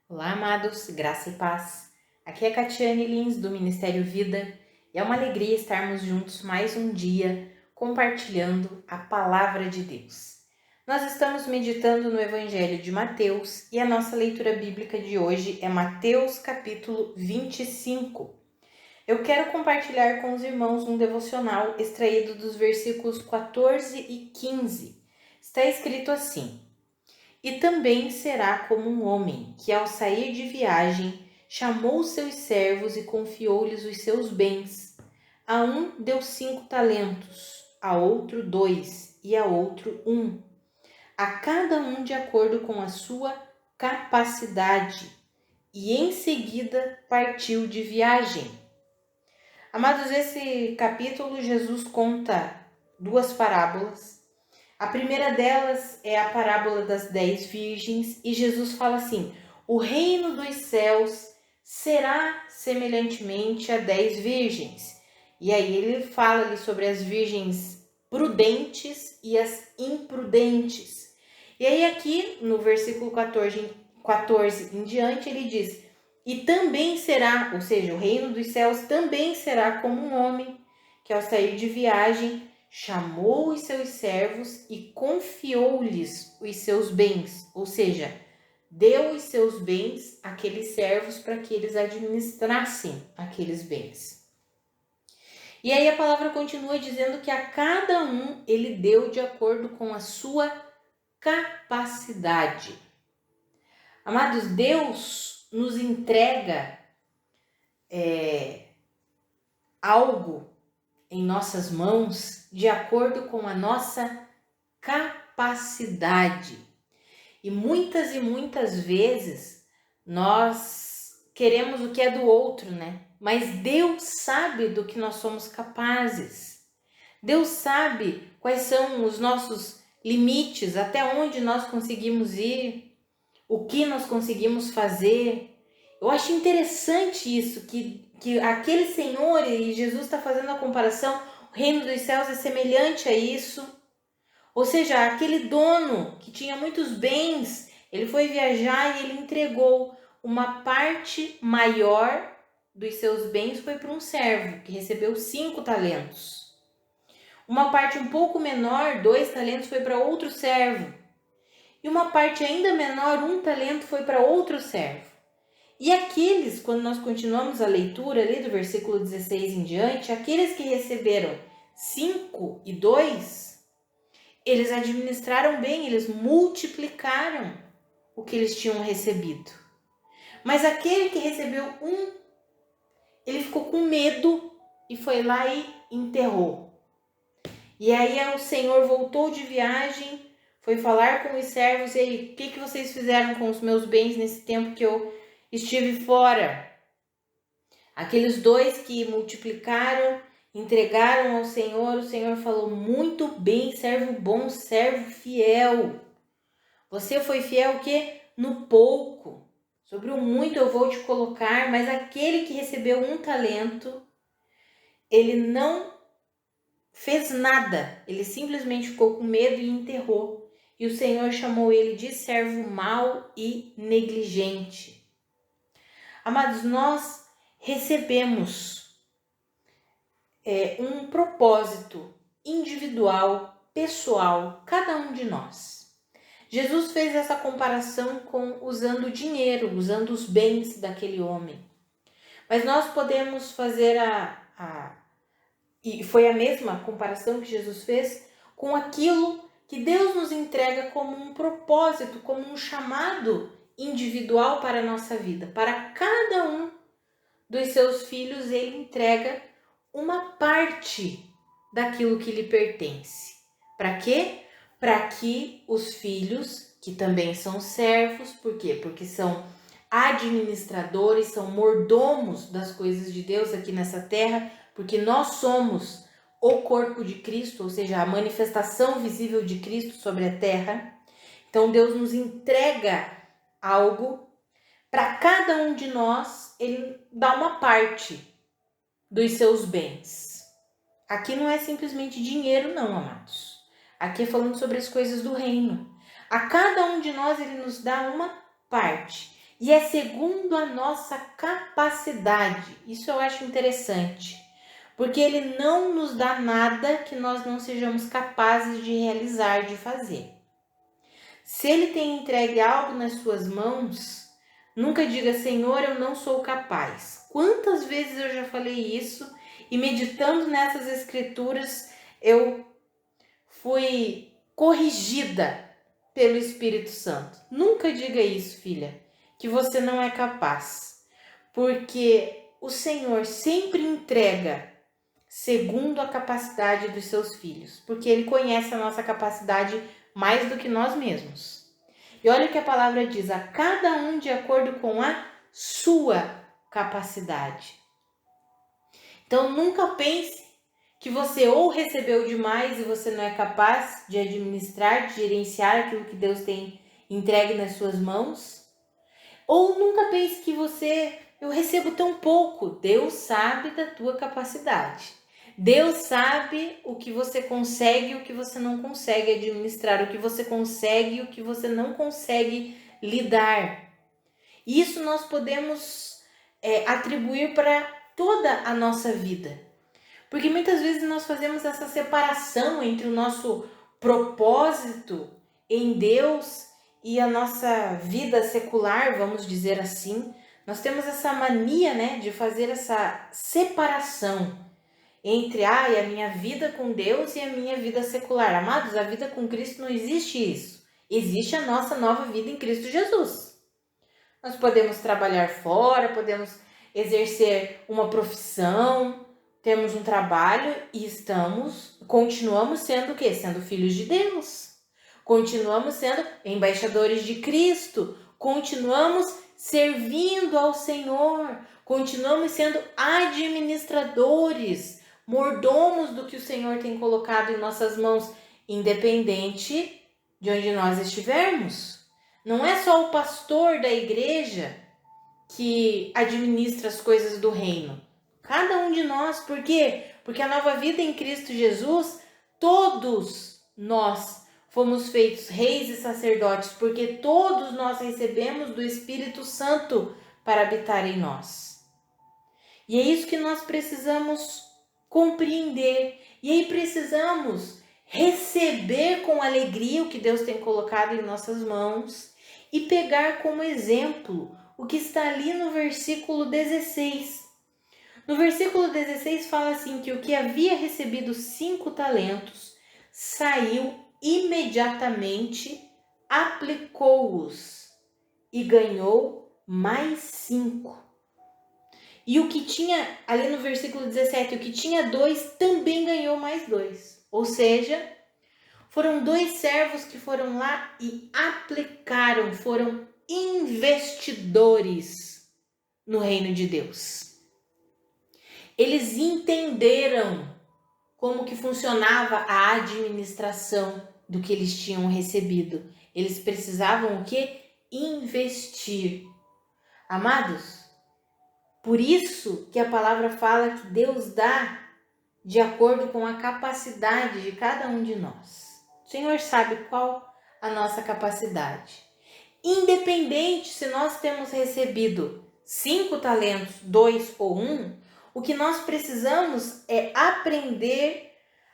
Olá, amados, graça e paz. Aqui é Catiane Lins, do Ministério Vida, e é uma alegria estarmos juntos mais um dia compartilhando a Palavra de Deus. Nós estamos meditando no Evangelho de Mateus e a nossa leitura bíblica de hoje é Mateus capítulo 25. Eu quero compartilhar com os irmãos um devocional extraído dos versículos 14 e 15. Está escrito assim: E também será como um homem que, ao sair de viagem, chamou os seus servos e confiou-lhes os seus bens. A um deu 5 talentos, a outro 2 e a outro 1, a cada um de acordo com a sua capacidade. E em seguida partiu de viagem. Amados, esse capítulo Jesus conta duas parábolas. A primeira delas é a parábola das 10 virgens e Jesus fala assim: o reino dos céus será semelhantemente a 10 virgens. E aí ele fala ali sobre as virgens prudentes e as imprudentes. E aí aqui no versículo 14 em diante ele diz: e também será, ou seja, o reino dos céus também será como um homem que, ao sair de viagem, chamou os seus servos e confiou-lhes os seus bens, ou seja, deu os seus bens àqueles servos para que eles administrassem aqueles bens. E aí a palavra continua dizendo que a cada um ele deu de acordo com a sua capacidade. Amados, Deus nos entrega algo em nossas mãos de acordo com a nossa capacidade. E muitas vezes nós queremos o que é do outro, né? Mas Deus sabe do que nós somos capazes. Deus sabe quais são os nossos limites, até onde nós conseguimos ir, o que nós conseguimos fazer. Eu acho interessante isso, que aquele Senhor, e Jesus está fazendo a comparação, o reino dos céus é semelhante a isso. Ou seja, aquele dono que tinha muitos bens, ele foi viajar e ele entregou uma parte maior dos seus bens foi para um servo, que recebeu 5 talentos. Uma parte um pouco menor, 2 talentos, foi para outro servo. E uma parte ainda menor, 1 talento, foi para outro servo. E aqueles, quando nós continuamos a leitura ali do versículo 16 em diante, aqueles que receberam 5 e 2, eles administraram bem, eles multiplicaram o que eles tinham recebido. Mas aquele que recebeu 1, ele ficou com medo e foi lá e enterrou. E aí o Senhor voltou de viagem, foi falar com os servos: e aí, o que vocês fizeram com os meus bens nesse tempo que eu estive fora? Aqueles 2 que multiplicaram, entregaram ao Senhor, o Senhor falou: muito bem, servo bom, servo fiel. Você foi fiel o quê? No pouco. Sobre o muito eu vou te colocar. Mas aquele que recebeu 1 talento, ele não fez nada. Ele simplesmente ficou com medo e enterrou. E o Senhor chamou ele de servo mau e negligente. Amados, nós recebemos um propósito individual, pessoal, cada um de nós. Jesus fez essa comparação usando o dinheiro, usando os bens daquele homem. Mas nós podemos fazer e foi a mesma comparação que Jesus fez com aquilo que Deus nos entrega como um propósito, como um chamado individual para a nossa vida. Para cada um dos seus filhos, ele entrega uma parte daquilo que lhe pertence. Para quê? Para que os filhos, que também são servos, por quê? Porque são administradores, são mordomos das coisas de Deus aqui nessa terra, porque nós somos o corpo de Cristo, ou seja, a manifestação visível de Cristo sobre a terra. Então Deus nos entrega algo, para cada um de nós ele dá uma parte dos seus bens. Aqui não é simplesmente dinheiro não, amados. Aqui é falando sobre as coisas do reino. A cada um de nós ele nos dá uma parte. E é segundo a nossa capacidade. Isso eu acho interessante, porque Ele não nos dá nada que nós não sejamos capazes de realizar, de fazer. Se Ele tem entregue algo nas suas mãos, nunca diga, Senhor, eu não sou capaz. Quantas vezes eu já falei isso e meditando nessas escrituras, eu fui corrigida pelo Espírito Santo. Nunca diga isso, filha, que você não é capaz, porque o Senhor sempre entrega segundo a capacidade dos seus filhos, porque Ele conhece a nossa capacidade mais do que nós mesmos. E olha o que a palavra diz, a cada um de acordo com a sua capacidade. Então nunca pense que você ou recebeu demais e você não é capaz de administrar, de gerenciar aquilo que Deus tem entregue nas suas mãos, ou nunca pense que eu recebo tão pouco. Deus sabe da tua capacidade. Deus sabe o que você consegue e o que você não consegue administrar, o que você consegue e o que você não consegue lidar. Isso nós podemos atribuir para toda a nossa vida. Porque muitas vezes nós fazemos essa separação entre o nosso propósito em Deus e a nossa vida secular, vamos dizer assim. Nós temos essa mania, né, de fazer essa separação entre a minha vida com Deus e a minha vida secular. Amados, a vida com Cristo não existe isso. Existe a nossa nova vida em Cristo Jesus. Nós podemos trabalhar fora, podemos exercer uma profissão, temos um trabalho e continuamos sendo o quê? Sendo filhos de Deus. Continuamos sendo embaixadores de Cristo. Continuamos servindo ao Senhor. Continuamos sendo administradores, mordomos do que o Senhor tem colocado em nossas mãos, independente de onde nós estivermos. Não é só o pastor da igreja que administra as coisas do reino. Cada um de nós. Por quê? Porque a nova vida em Cristo Jesus, todos nós fomos feitos reis e sacerdotes, porque todos nós recebemos do Espírito Santo para habitar em nós. E é isso que nós precisamos compreender. E aí precisamos receber com alegria o que Deus tem colocado em nossas mãos e pegar como exemplo o que está ali no versículo 16. No versículo 16 fala assim, que o que havia recebido 5 talentos saiu imediatamente, aplicou-os e ganhou mais 5. E o que tinha, ali no versículo 17, o que tinha 2 também ganhou mais 2. Ou seja, foram 2 servos que foram lá e aplicaram, foram investidores no reino de Deus. Eles entenderam como que funcionava a administração do que eles tinham recebido. Eles precisavam o quê? Investir. Amados, por isso que a palavra fala que Deus dá de acordo com a capacidade de cada um de nós. O Senhor sabe qual a nossa capacidade. Independente se nós temos recebido 5 talentos, 2 ou 1, o que nós precisamos é aprender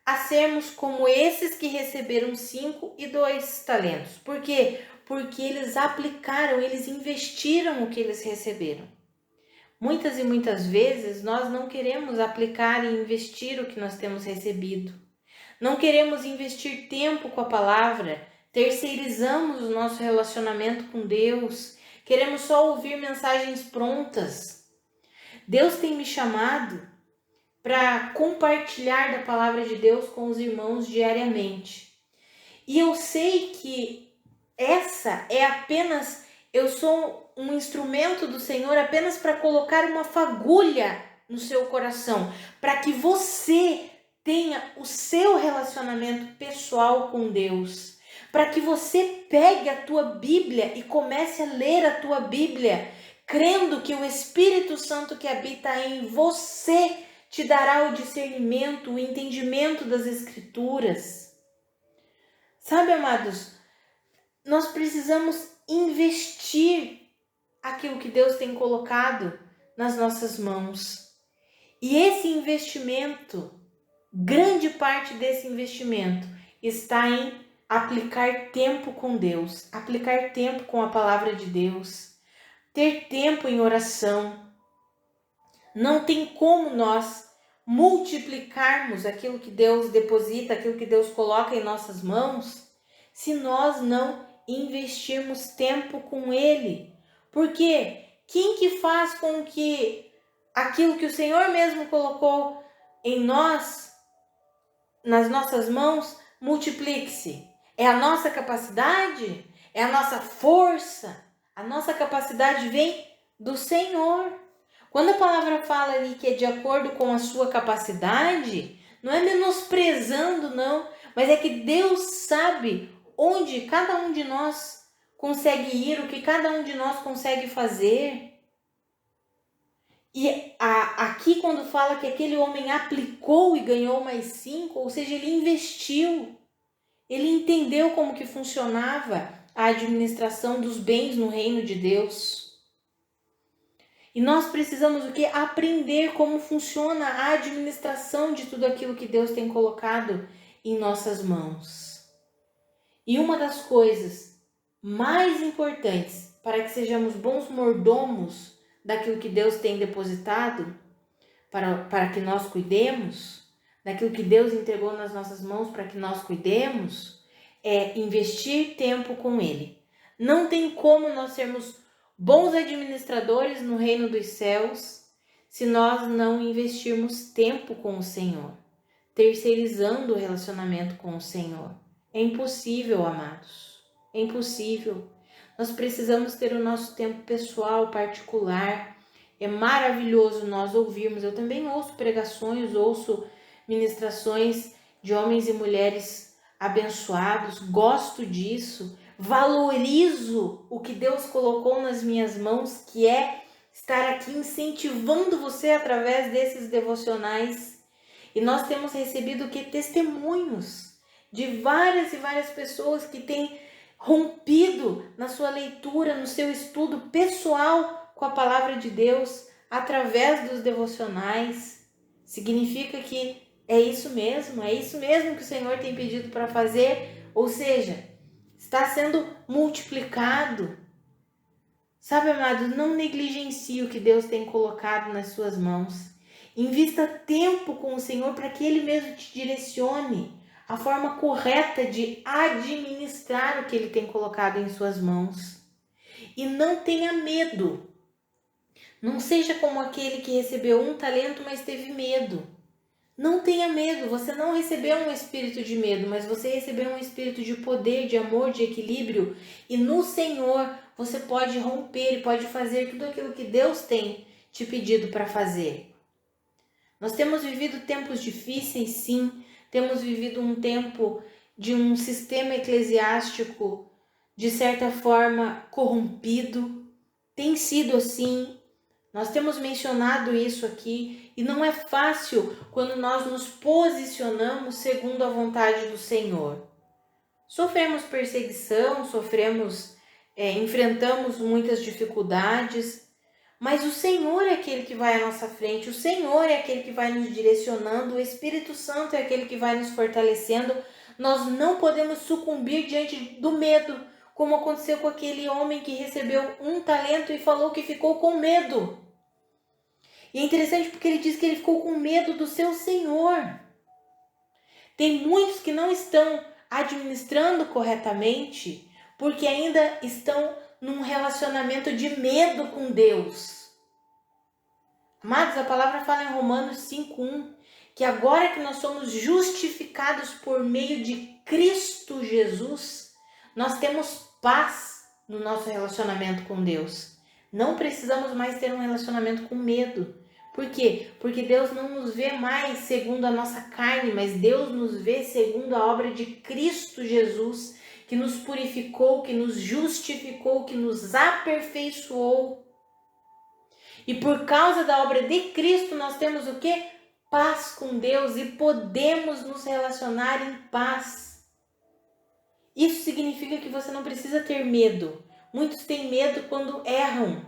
a sermos como esses que receberam 5 e 2 talentos. Por quê? Porque eles aplicaram, eles investiram o que eles receberam. Muitas e muitas vezes nós não queremos aplicar e investir o que nós temos recebido. Não queremos investir tempo com a palavra, terceirizamos o nosso relacionamento com Deus, queremos só ouvir mensagens prontas. Deus tem me chamado para compartilhar da palavra de Deus com os irmãos diariamente. E eu sei que eu sou um instrumento do Senhor apenas para colocar uma fagulha no seu coração, para que você tenha o seu relacionamento pessoal com Deus, para que você pegue a tua Bíblia e comece a ler a tua Bíblia, crendo que o Espírito Santo que habita em você te dará o discernimento, o entendimento das Escrituras. Sabe, amados, nós precisamos investir a aquilo que Deus tem colocado nas nossas mãos. E esse investimento, grande parte desse investimento está em aplicar tempo com Deus, aplicar tempo com a palavra de Deus, ter tempo em oração. Não tem como nós multiplicarmos aquilo que Deus deposita, aquilo que Deus coloca em nossas mãos, se nós não investirmos tempo com Ele. Porque quem que faz com que aquilo que o Senhor mesmo colocou em nós, nas nossas mãos, multiplique-se? É a nossa capacidade? É a nossa força? A nossa capacidade vem do Senhor. Quando a palavra fala ali que é de acordo com a sua capacidade, não é menosprezando, não, mas é que Deus sabe onde cada um de nós consegue ir, o que cada um de nós consegue fazer. E aqui quando fala que aquele homem aplicou e ganhou mais 5, ou seja, ele investiu, ele entendeu como que funcionava a administração dos bens no reino de Deus. E nós precisamos o quê? Aprender como funciona a administração de tudo aquilo que Deus tem colocado em nossas mãos. E uma das coisas mais importantes para que sejamos bons mordomos daquilo que Deus tem depositado, para que nós cuidemos, daquilo que Deus entregou nas nossas mãos para que nós cuidemos, é investir tempo com Ele. Não tem como nós sermos bons administradores no reino dos céus se nós não investirmos tempo com o Senhor, terceirizando o relacionamento com o Senhor. É impossível, amados, é impossível. Nós precisamos ter o nosso tempo pessoal, particular. É maravilhoso nós ouvirmos. Eu também ouço pregações, ouço ministrações de homens e mulheres abençoados. Gosto disso. Valorizo o que Deus colocou nas minhas mãos, que é estar aqui incentivando você através desses devocionais. E nós temos recebido o que? Testemunhos de várias e várias pessoas que têm rompido na sua leitura, no seu estudo pessoal com a palavra de Deus, através dos devocionais. Significa que é isso mesmo que o Senhor tem pedido para fazer, ou seja, está sendo multiplicado. Sabe, amado, não negligencie o que Deus tem colocado nas suas mãos. Invista tempo com o Senhor para que Ele mesmo te direcione a forma correta de administrar o que Ele tem colocado em suas mãos. E não tenha medo. Não seja como aquele que recebeu 1 talento, mas teve medo. Não tenha medo. Você não recebeu um espírito de medo, mas você recebeu um espírito de poder, de amor, de equilíbrio. E no Senhor você pode romper e pode fazer tudo aquilo que Deus tem te pedido para fazer. Nós temos vivido tempos difíceis, sim. Temos vivido um tempo de um sistema eclesiástico, de certa forma, corrompido. Tem sido assim. Nós temos mencionado isso aqui. E não é fácil quando nós nos posicionamos segundo a vontade do Senhor. Sofremos perseguição, enfrentamos muitas dificuldades. Mas o Senhor é aquele que vai à nossa frente, o Senhor é aquele que vai nos direcionando, o Espírito Santo é aquele que vai nos fortalecendo. Nós não podemos sucumbir diante do medo, como aconteceu com aquele homem que recebeu 1 talento e falou que ficou com medo. E é interessante porque ele diz que ele ficou com medo do seu Senhor. Tem muitos que não estão administrando corretamente porque ainda estão num relacionamento de medo com Deus. Amados, a palavra fala em Romanos 5:1 que agora que nós somos justificados por meio de Cristo Jesus, nós temos paz no nosso relacionamento com Deus. Não precisamos mais ter um relacionamento com medo. Por quê? Porque Deus não nos vê mais segundo a nossa carne, mas Deus nos vê segundo a obra de Cristo Jesus, que nos purificou, que nos justificou, que nos aperfeiçoou. E por causa da obra de Cristo, nós temos o quê? Paz com Deus e podemos nos relacionar em paz. Isso significa que você não precisa ter medo. Muitos têm medo quando erram.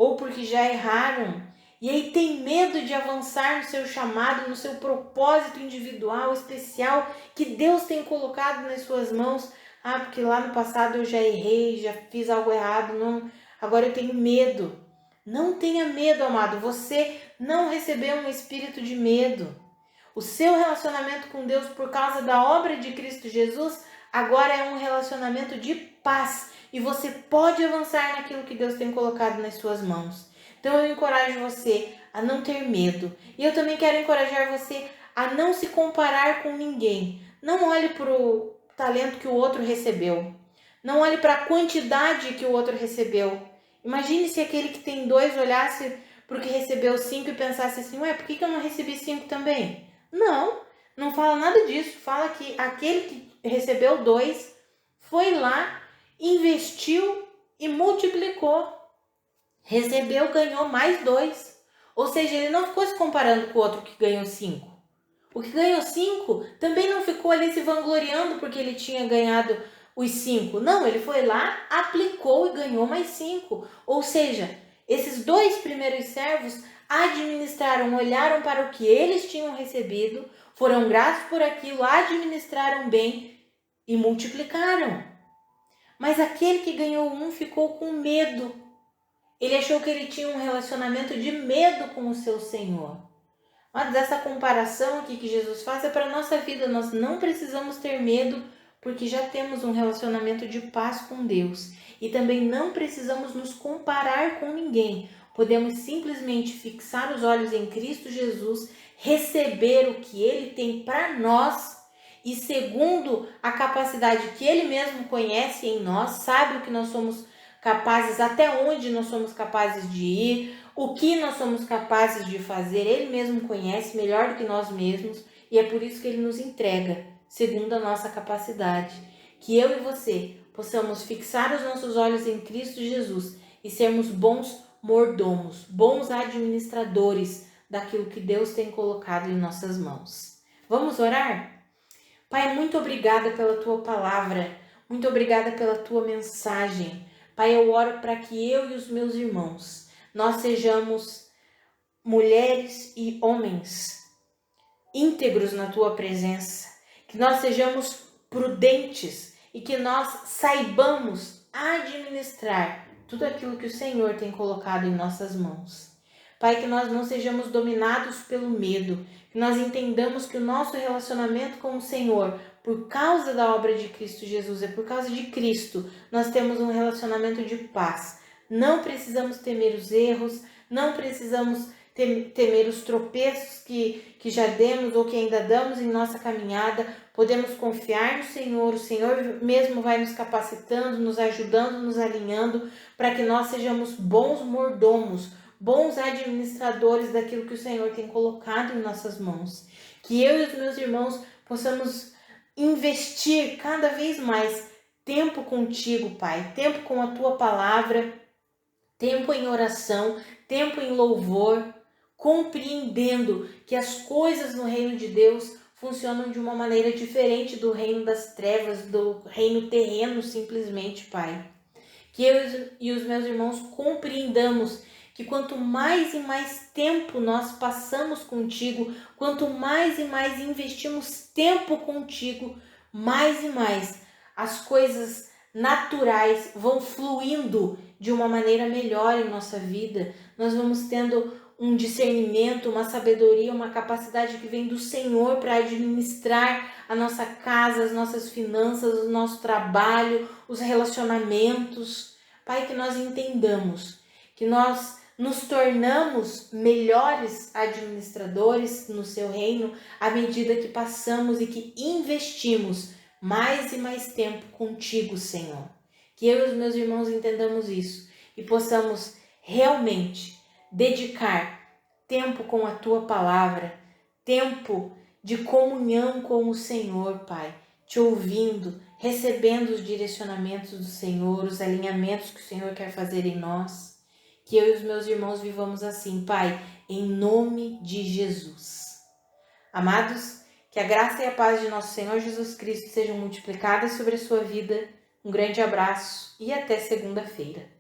ou porque já erraram. E aí tem medo de avançar no seu chamado, no seu propósito individual, especial, que Deus tem colocado nas suas mãos. Ah, porque lá no passado eu já errei, já fiz algo errado, não, agora eu tenho medo. Não tenha medo, amado. Você não recebeu um espírito de medo. O seu relacionamento com Deus, por causa da obra de Cristo Jesus, agora é um relacionamento de paz. E você pode avançar naquilo que Deus tem colocado nas suas mãos. Então eu encorajo você a não ter medo. E eu também quero encorajar você a não se comparar com ninguém. Não olhe para o talento que o outro recebeu. Não olhe para a quantidade que o outro recebeu. Imagine se aquele que tem 2 olhasse para o que recebeu 5 e pensasse assim, ué, por que eu não recebi 5 também? Não, não fala nada disso. Fala que aquele que recebeu 2 foi lá, investiu e multiplicou. Recebeu, ganhou mais 2. Ou seja, ele não ficou se comparando com o outro que ganhou 5. O que ganhou 5 também não ficou ali se vangloriando porque ele tinha ganhado os 5. Não, ele foi lá, aplicou e ganhou mais 5. Ou seja, esses 2 primeiros servos administraram, olharam para o que eles tinham recebido, foram gratos por aquilo, administraram bem e multiplicaram. Mas aquele que ganhou 1 ficou com medo. Ele achou que ele tinha um relacionamento de medo com o seu Senhor. Mas essa comparação aqui que Jesus faz é para a nossa vida. Nós não precisamos ter medo porque já temos um relacionamento de paz com Deus. E também não precisamos nos comparar com ninguém. Podemos simplesmente fixar os olhos em Cristo Jesus, receber o que Ele tem para nós e segundo a capacidade que Ele mesmo conhece em nós, sabe o que nós somos capazes, até onde nós somos capazes de ir, o que nós somos capazes de fazer, Ele mesmo conhece melhor do que nós mesmos e é por isso que Ele nos entrega, segundo a nossa capacidade. Que eu e você possamos fixar os nossos olhos em Cristo Jesus e sermos bons mordomos, bons administradores daquilo que Deus tem colocado em nossas mãos. Vamos orar? Pai, muito obrigada pela Tua palavra, muito obrigada pela Tua mensagem. Pai, eu oro para que eu e os meus irmãos, nós sejamos mulheres e homens íntegros na Tua presença, que nós sejamos prudentes e que nós saibamos administrar tudo aquilo que o Senhor tem colocado em nossas mãos. Pai, que nós não sejamos dominados pelo medo, que nós entendamos que o nosso relacionamento com o Senhor, por causa da obra de Cristo Jesus, é por causa de Cristo, nós temos um relacionamento de paz. Não precisamos temer os erros, não precisamos temer os tropeços que já demos ou que ainda damos em nossa caminhada. Podemos confiar no Senhor, o Senhor mesmo vai nos capacitando, nos ajudando, nos alinhando, para que nós sejamos bons mordomos, bons administradores daquilo que o Senhor tem colocado em nossas mãos. Que eu e os meus irmãos possamos investir cada vez mais tempo contigo, Pai, tempo com a Tua palavra, tempo em oração, tempo em louvor, compreendendo que as coisas no reino de Deus funcionam de uma maneira diferente do reino das trevas, do reino terreno simplesmente, Pai. Que eu e os meus irmãos compreendamos que quanto mais e mais tempo nós passamos contigo, quanto mais e mais investimos tempo contigo, mais e mais as coisas naturais vão fluindo de uma maneira melhor em nossa vida. Nós vamos tendo um discernimento, uma sabedoria, uma capacidade que vem do Senhor para administrar a nossa casa, as nossas finanças, o nosso trabalho, os relacionamentos. Pai, que nós entendamos que nós nos tornamos melhores administradores no seu reino à medida que passamos e que investimos mais e mais tempo contigo, Senhor. Que eu e os meus irmãos entendamos isso e possamos realmente dedicar tempo com a Tua palavra, tempo de comunhão com o Senhor, Pai, te ouvindo, recebendo os direcionamentos do Senhor, os alinhamentos que o Senhor quer fazer em nós. Que eu e os meus irmãos vivamos assim, Pai, em nome de Jesus. Amados, que a graça e a paz de nosso Senhor Jesus Cristo sejam multiplicadas sobre a sua vida. Um grande abraço e até segunda-feira.